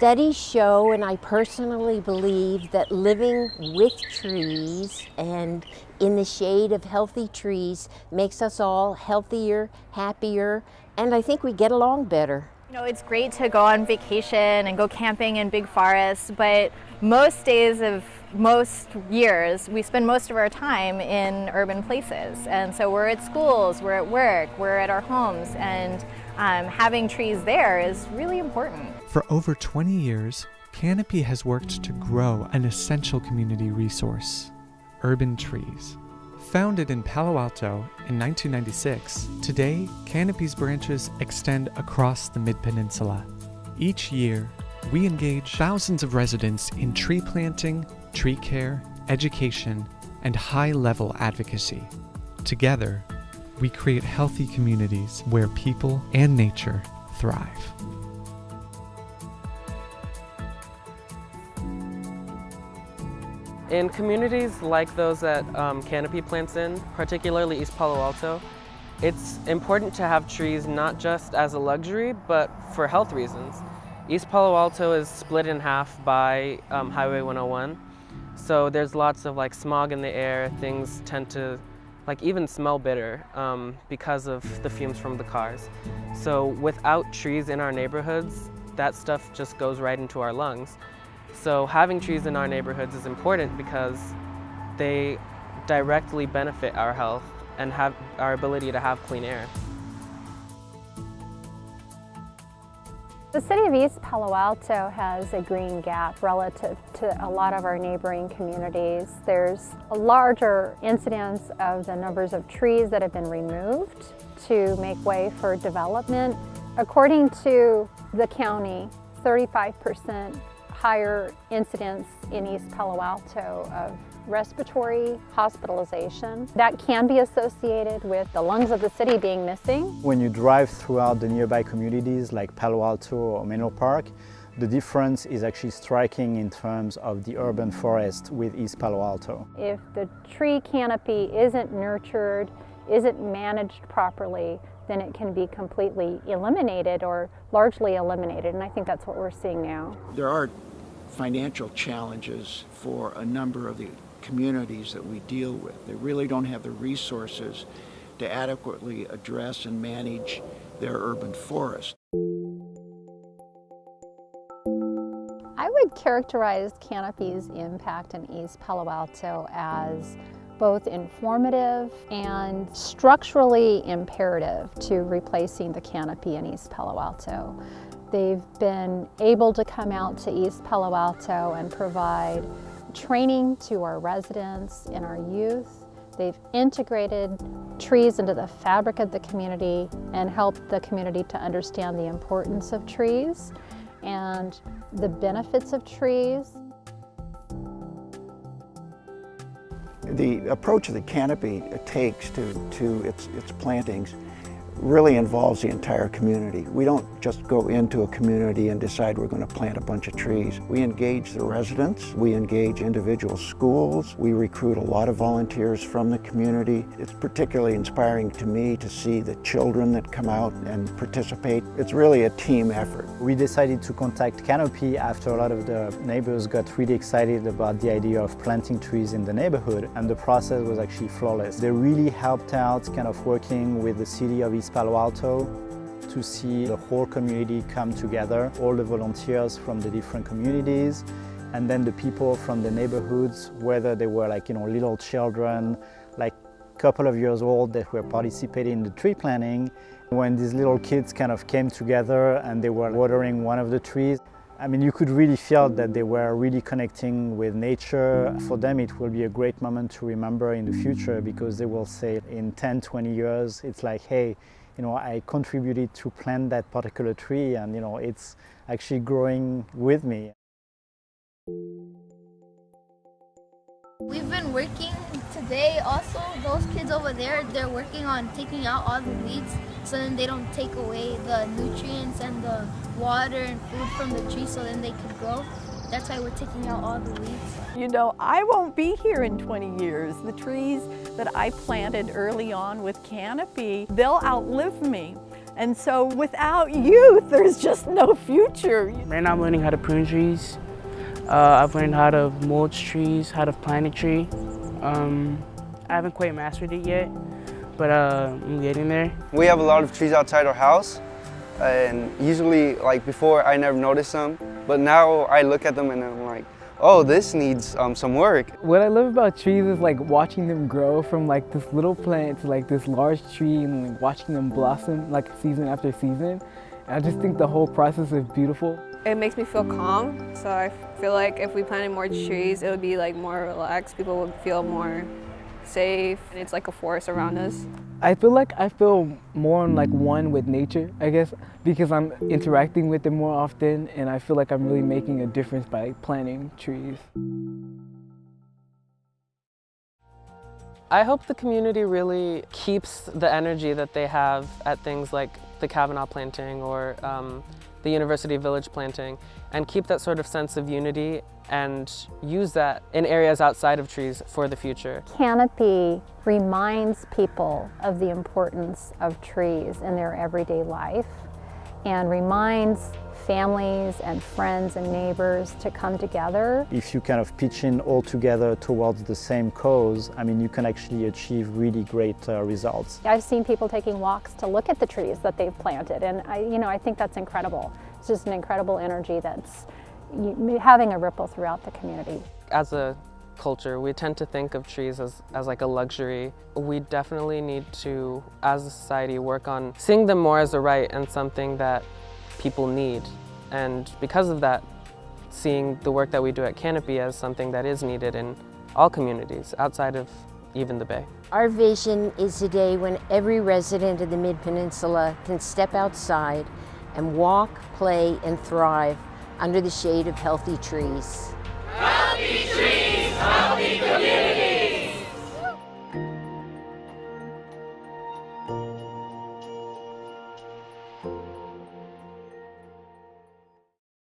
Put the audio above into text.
Studies show, and I personally believe, that living with trees and in the shade of healthy trees makes us all healthier, happier, and I think we get along better. You know, it's great to go on vacation and go camping in big forests, but most days of most years, we spend most of our time in urban places. And so we're at schools, we're at work, we're at our homes, and having trees there is really important. For over 20 years, Canopy has worked to grow an essential community resource, urban trees. Founded in Palo Alto in 1996, today Canopy's branches extend across the Mid-Peninsula. Each year, we engage thousands of residents in tree planting, tree care, education, and high-level advocacy. Together, we create healthy communities where people and nature thrive. In communities like those that Canopy plants in, particularly East Palo Alto, it's important to have trees not just as a luxury, but for health reasons. East Palo Alto is split in half by Highway 101, so there's lots of smog in the air. Things tend to even smell bitter because of the fumes from the cars. So without trees in our neighborhoods, that stuff just goes right into our lungs. So having trees in our neighborhoods is important because they directly benefit our health and have our ability to have clean air. The city of East Palo Alto has a green gap relative to a lot of our neighboring communities. There's a larger incidence of the numbers of trees that have been removed to make way for development. According to the county, 35% higher incidence in East Palo Alto of respiratory hospitalization. That can be associated with the lungs of the city being missing. When you drive throughout the nearby communities like Palo Alto or Menlo Park, the difference is actually striking in terms of the urban forest with East Palo Alto. If the tree canopy isn't nurtured, isn't managed properly, then it can be completely eliminated or largely eliminated, and I think that's what we're seeing now. There are financial challenges for a number of the communities that we deal with. They really don't have the resources to adequately address and manage their urban forest. I would characterize Canopy's impact in East Palo Alto as both informative and structurally imperative to replacing the canopy in East Palo Alto. They've been able to come out to East Palo Alto and provide training to our residents and our youth. They've integrated trees into the fabric of the community and helped the community to understand the importance of trees and the benefits of trees. The approach that Canopy takes to its plantings really involves the entire community. We don't just go into a community and decide we're going to plant a bunch of trees. We engage the residents, we engage individual schools, we recruit a lot of volunteers from the community. It's particularly inspiring to me to see the children that come out and participate. It's really a team effort. We decided to contact Canopy after a lot of the neighbors got really excited about the idea of planting trees in the neighborhood, and the process was actually flawless. They really helped out kind of working with the city of East Palo Alto to see the whole community come together, all the volunteers from the different communities, and then the people from the neighborhoods, whether they were little children, a couple of years old that were participating in the tree planting. When these little kids kind of came together and they were watering one of the trees, I mean, you could really feel that they were really connecting with nature. For them, it will be a great moment to remember in the future, because they will say in 10, 20 years, it's like, hey, I contributed to plant that particular tree, and it's actually growing with me. We've been working today also. Those kids over there, they're working on taking out all the weeds so then they don't take away the nutrients and the water and food from the tree, so then they could grow. That's why we're taking out all the weeds. I won't be here in 20 years. The trees that I planted early on with Canopy, they'll outlive me. And so without youth, there's just no future. Right now I'm learning how to prune trees. I've learned how to mulch trees, how to plant a tree. I haven't quite mastered it yet, but I'm getting there. We have a lot of trees outside our house, and usually, like before, I never noticed them, but now I look at them and I'm like, oh, this needs some work. What I love about trees is like watching them grow from like this little plant to like this large tree, and like watching them blossom like season after season. And I just think the whole process is beautiful. It makes me feel calm, so I feel like if we planted more trees, it would be like more relaxed. People would feel more safe, and it's like a forest around us. I feel like I feel more like one with nature, I guess, because I'm interacting with it more often, and I feel like I'm really making a difference by planting trees. I hope the community really keeps the energy that they have at things like the Kavanaugh planting or the University Village planting, and keep that sort of sense of unity and use that in areas outside of trees for the future. Canopy reminds people of the importance of trees in their everyday life and reminds families and friends and neighbors to come together. If you kind of pitch in all together towards the same cause, I mean, you can actually achieve really great results. I've seen people taking walks to look at the trees that they've planted, and I think that's incredible. It's just an incredible energy that's having a ripple throughout the community. As a culture, we tend to think of trees as like a luxury. We definitely need to, as a society, work on seeing them more as a right and something that people need. And because of that, seeing the work that we do at Canopy as something that is needed in all communities outside of even the Bay. Our vision is a day when every resident of the Mid-Peninsula can step outside and walk, play, and thrive under the shade of healthy trees. Healthy trees, healthy communities.